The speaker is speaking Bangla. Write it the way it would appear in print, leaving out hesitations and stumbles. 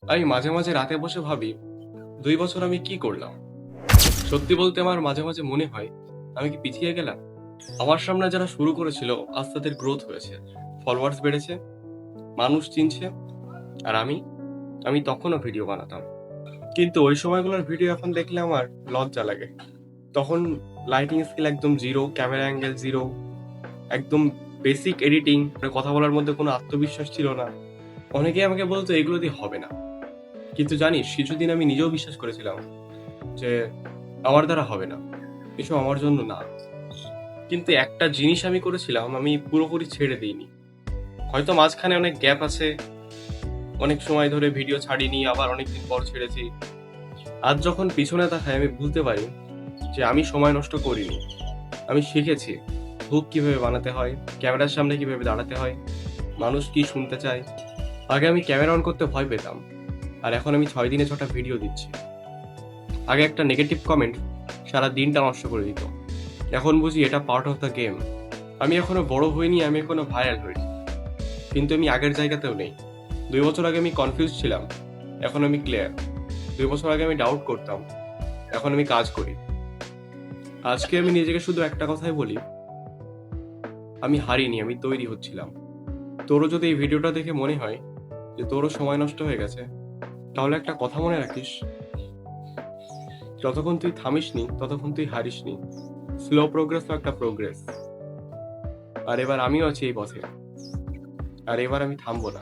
আমি মাঝে মাঝে রাতে বসে ভাবি 2 বছর আমি কি করলাম। সত্যি বলতে আমার মাঝে মাঝে মনে হয় আমি কি পিছিয়ে গেলাম। আমার সামনে যারা শুরু করেছিল আজ তাদের গ্রোথ হয়েছে, ফলোয়ার্স বেড়েছে, মানুষ চিনছে। আর আমি তখনও ভিডিও বানাতাম, কিন্তু ওই সময়গুলোর ভিডিও এখন দেখলে আমার লজ্জা লাগে। তখন লাইটিং স্কিল একদম জিরো, ক্যামেরা অ্যাঙ্গেল জিরো, একদম বেসিক এডিটিং, কথা বলার মধ্যে কোনো আত্মবিশ্বাস ছিল না। অনেকেই আমাকে বলতো এগুলো দিয়ে হবে না, কিন্তু জানিস কিছুদিন আমি নিজেও বিশ্বাস করেছিলাম যে আমার দ্বারা হবে না, এসব আমার জন্য না। কিন্তু একটা জিনিস আমি করেছিলাম, আমি পুরোপুরি ছেড়ে দিইনি। হয়তো মাঝখানে অনেক গ্যাপ আছে, অনেক সময় ধরে ভিডিও ছাড়িনি, আবার অনেকদিন পর ছেড়েছি। আজ যখন পিছনে তাকাই আমি বুঝতে পারি যে আমি সময় নষ্ট করিনি। আমি শিখেছি হুক কিভাবে বানাতে হয়, ক্যামেরার সামনে কিভাবে দাঁড়াতে হয়, মানুষ কি শুনতে চায়। আগে আমি ক্যামেরা অন করতে ভয় পেতাম, আর এখন আমি 6 দিনে 6টা ভিডিও দিচ্ছি। আগে একটা নেগেটিভ কমেন্ট সারা দিনটা নষ্ট করে দিত, এখন বুঝি এটা পার্ট অফ দ্য গেম। আমি এখনো বড় হইনি, আমি এখনো ভাইরাল হইনি, কিন্তু আমি আগের জায়গাতেও নেই। 2 বছর আগে আমি কনফিউজ ছিলাম, এখন আমি ক্লিয়ার। 2 বছর আগে আমি ডাউট করতাম, এখন আমি কাজ করি। আজকে আমি নিজেকে শুধু একটা কথাই বলি, আমি হারিনি, আমি তৈরি হচ্ছিলাম। তোরও যদি এই ভিডিওটা দেখে মনে হয় যে তোরও সময় নষ্ট হয়ে গেছে, তাহলে একটা কথা মনে রাখিস, যতক্ষণ তুই থামিসনি ততক্ষণ তুই হারিসনি। স্লো প্রোগ্রেসও একটা প্রোগ্রেস। আর এবার আমিও আছি এই পথে, আর এবার আমি থামবো না।